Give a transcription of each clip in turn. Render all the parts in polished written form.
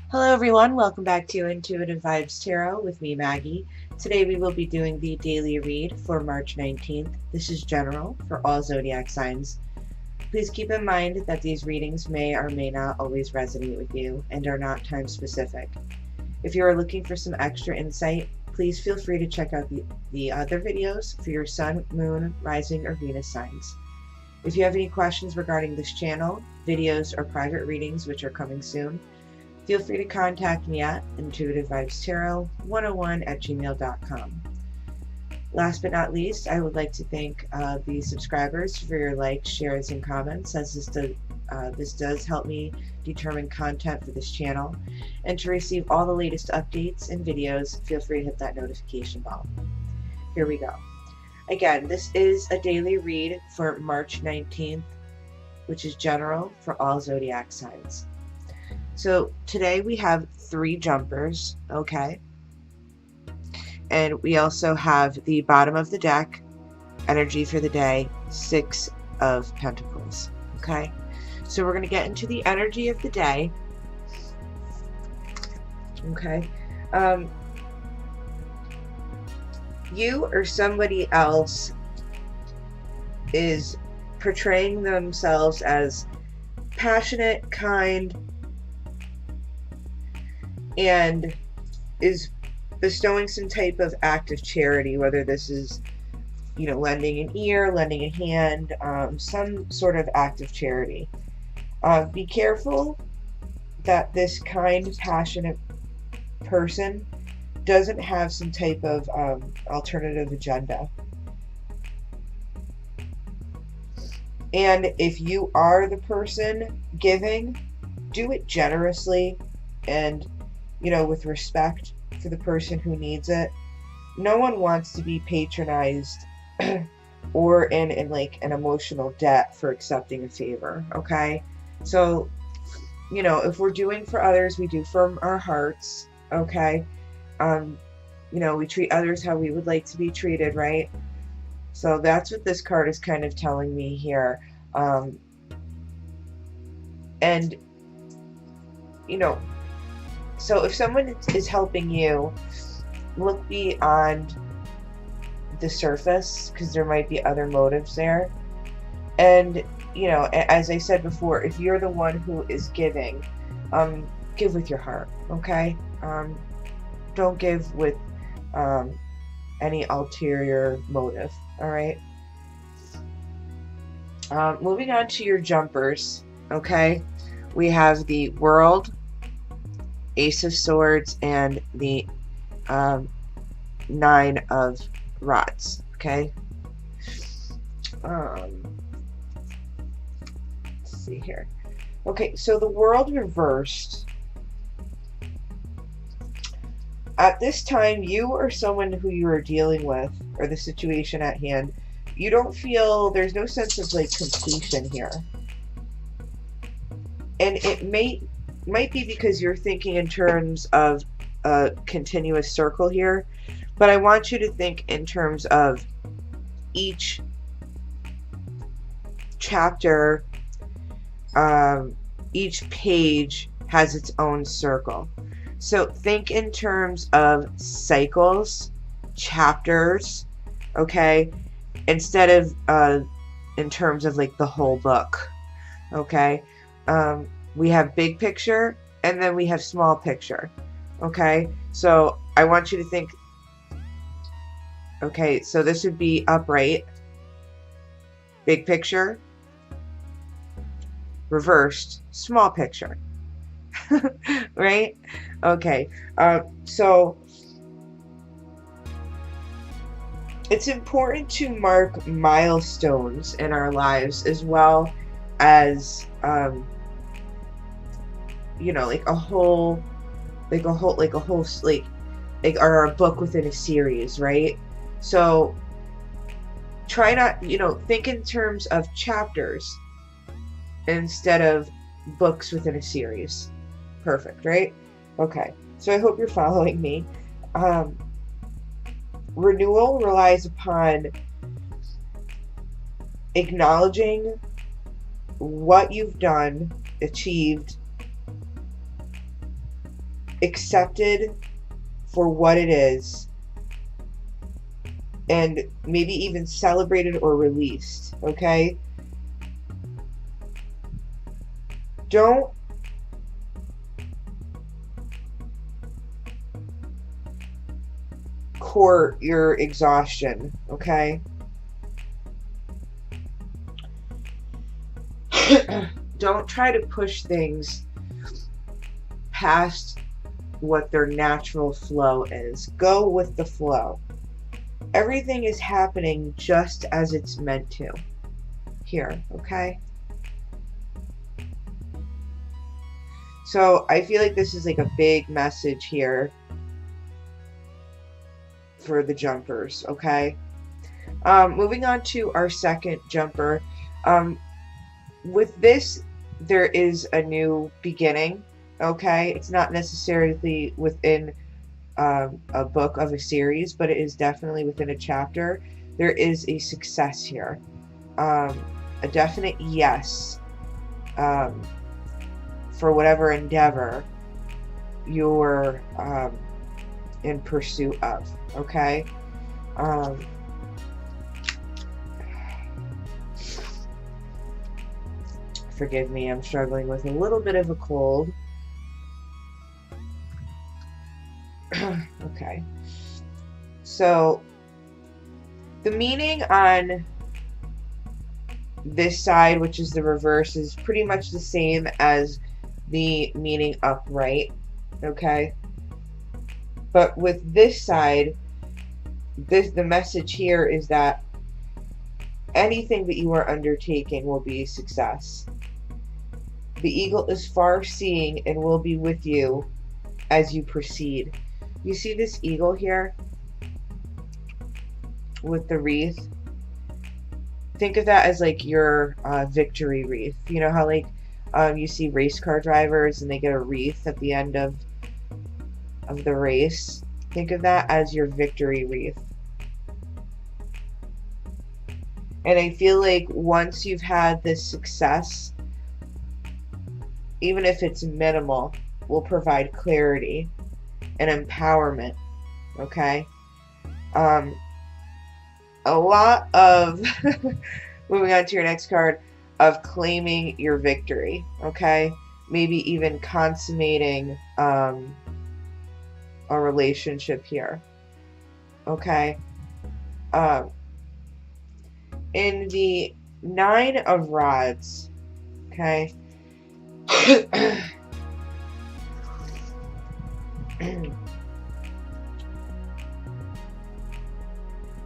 Hello everyone, welcome back to Intuitive Vibes Tarot with me, Maggie. Today we will be doing the daily read for March 19th. This is general for all zodiac signs. Please keep in mind that these readings may or may not always resonate with you and are not time specific. If you are looking for some extra insight, please feel free to check out the other videos for your sun, moon, rising, or Venus signs. If you have any questions regarding this channel, videos, or private readings which are coming soon, feel free to contact me at intuitivevibestarot101@gmail.com. Last but not least, I would like to thank the subscribers for your likes, shares, and comments, as this does help me determine content for this channel. And to receive all the latest updates and videos, feel free to hit that notification bell. Here we go. Again, this is a daily read for March 19th, which is general for all zodiac signs. So today we have 3 jumpers, okay? And we also have the bottom of the deck, energy for the day, 6 of Pentacles, okay? So we're going to get into the energy of the day, okay? You or somebody else is portraying themselves as passionate, kind, and is bestowing some type of act of charity, whether this is, lending an ear, lending a hand, some sort of act of charity. Be careful that this kind, passionate person doesn't have some type of alternative agenda. And if you are the person giving, do it generously and with respect for the person who needs it. No one wants to be patronized or in like an emotional debt for accepting a favor, okay? So, if we're doing for others, we do from our hearts, okay? We treat others how we would like to be treated, right? So that's what this card is kind of telling me here. So if someone is helping you, look beyond the surface, because there might be other motives there. And, as I said before, if you're the one who is giving, give with your heart, okay? Don't give with any ulterior motive, all right? Moving on to your jumpers, okay? We have the World, Ace of Swords, and the 9 of Rods, okay? Let's see here. Okay, so the World reversed. At this time, you or someone who you are dealing with, or the situation at hand, you don't feel, there's no sense of like completion here. And it might be because you're thinking in terms of a continuous circle here, but I want you to think in terms of each chapter, each page has its own circle. So think in terms of cycles, chapters, okay, instead of in terms of like the whole book, okay? We have big picture, and then we have small picture, okay? So I want you to think, okay, so this would be upright, big picture, reversed, small picture, right? Okay, so it's important to mark milestones in our lives, as well as or a book within a series, right? So try not, think in terms of chapters instead of books within a series. Perfect, right? Okay, so I hope you're following me. Renewal relies upon acknowledging what you've done, achieved, accepted for what it is, and maybe even celebrated or released, okay? Don't court your exhaustion, okay? Don't try to push things past what their natural flow is. Go with the flow. Everything is happening just as it's meant to here, okay? So I feel like this is like a big message here for the jumpers, okay? Moving on to our second jumper. With this, there is a new beginning, okay? It's not necessarily within a book of a series, but it is definitely within a chapter. There is a success here, a definite yes, for whatever endeavor you're in pursuit of, okay? Forgive me, I'm struggling with a little bit of a cold. Okay. So, the meaning on this side, which is the reverse, is pretty much the same as the meaning upright, okay? But with this side, the message here is that anything that you are undertaking will be a success. The eagle is far-seeing and will be with you as you proceed. You see this eagle here with the wreath? Think of that as like your victory wreath. You know how like you see race car drivers and they get a wreath at the end of the race? Think of that as your victory wreath. And I feel like once you've had this success, even if it's minimal, will provide clarity and empowerment, okay? A lot of, moving on to your next card, of claiming your victory, okay? Maybe even consummating a relationship here, okay? In the Nine of Rods, okay?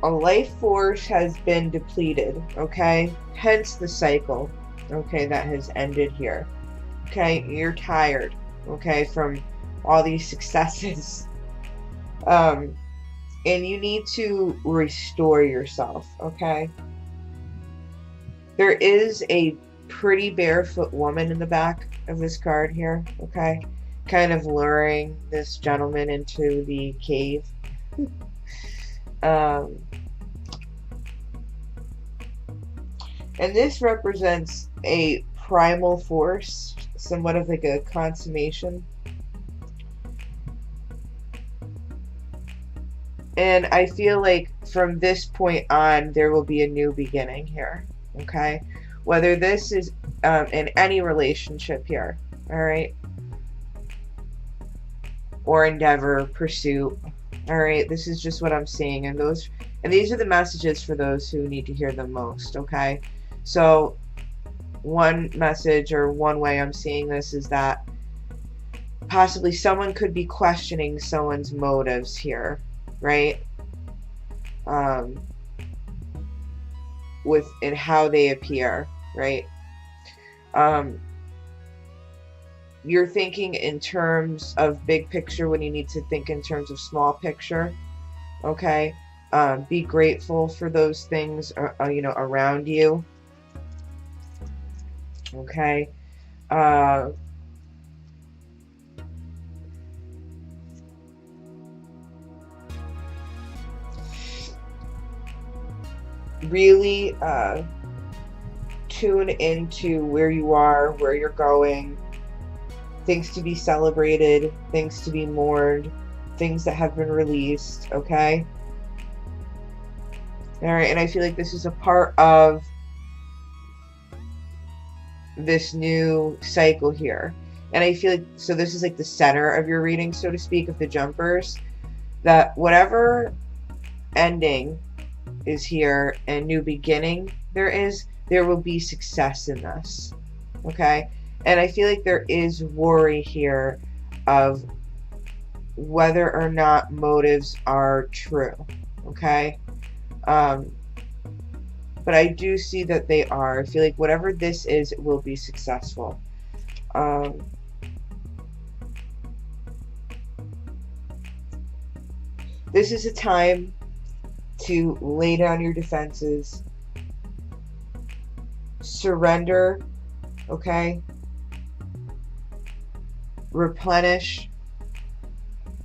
A life force has been depleted, okay? Hence the cycle, okay, that has ended here. Okay, you're tired, okay, from all these successes. And you need to restore yourself, okay? There is a pretty barefoot woman in the back of this card here, okay? Kind of luring this gentleman into the cave. And this represents a primal force, somewhat of like a consummation. And I feel like from this point on, there will be a new beginning here, okay? Whether this is in any relationship here, all right? Or endeavor, pursuit, all right? This is just what I'm seeing. And these are the messages for those who need to hear them most, okay? So one message or one way I'm seeing this is that possibly someone could be questioning someone's motives here, right? In how they appear, right? You're thinking in terms of big picture when you need to think in terms of small picture, okay? Be grateful for those things, you know, around you, okay? Really tune into where you are, where you're going. things to be celebrated, things to be mourned, things that have been released, okay? Alright, and I feel like this is a part of this new cycle here. And I feel like, so this is like the center of your reading, so to speak, of the jumpers, that whatever ending is here and new beginning there will be success in this, okay? And I feel like there is worry here of whether or not motives are true, okay? But I do see that they are. I feel like whatever this is, it will be successful. This is a time to lay down your defenses, surrender, okay? Replenish,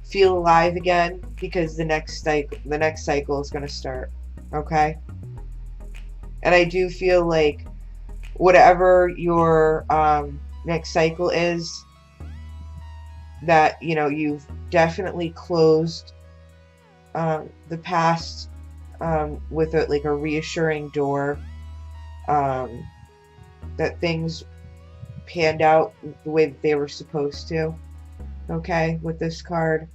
feel alive again, because the next cycle is going to start, okay? And I do feel like whatever your next cycle is, that, you know, you've definitely closed the past with a reassuring door, that things panned out the way that they were supposed to, okay, with this card,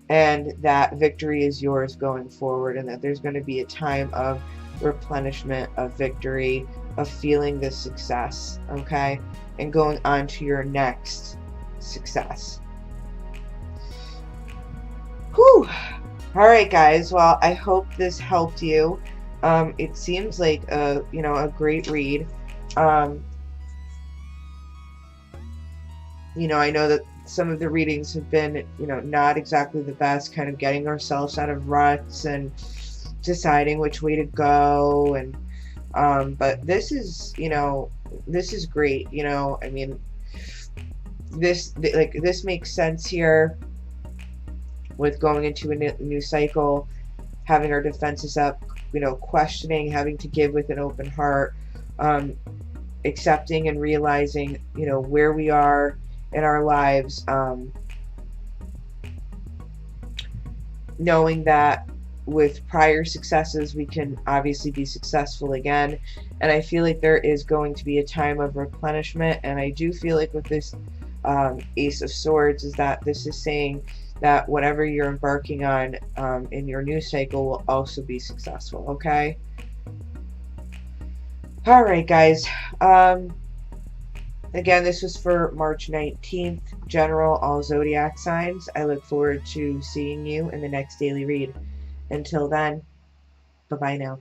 and that victory is yours going forward, and that there's going to be a time of replenishment, of victory, of feeling this success, okay, and going on to your next success. Whew. All right, guys. Well, I hope this helped you. It seems like a great read. I know that some of the readings have been, not exactly the best, kind of getting ourselves out of ruts and deciding which way to go, and but this is, this is great. I mean, this makes sense here with going into a new cycle, having our defenses up, questioning, having to give with an open heart, accepting and realizing, where we are in our lives, knowing that with prior successes we can obviously be successful again. And I feel like there is going to be a time of replenishment, and I do feel like with this Ace of Swords is that this is saying that whatever you're embarking on in your new cycle will also be successful, okay? Alright, guys. Again, this was for March 19th, general, all zodiac signs. I look forward to seeing you in the next daily read. Until then, bye-bye now.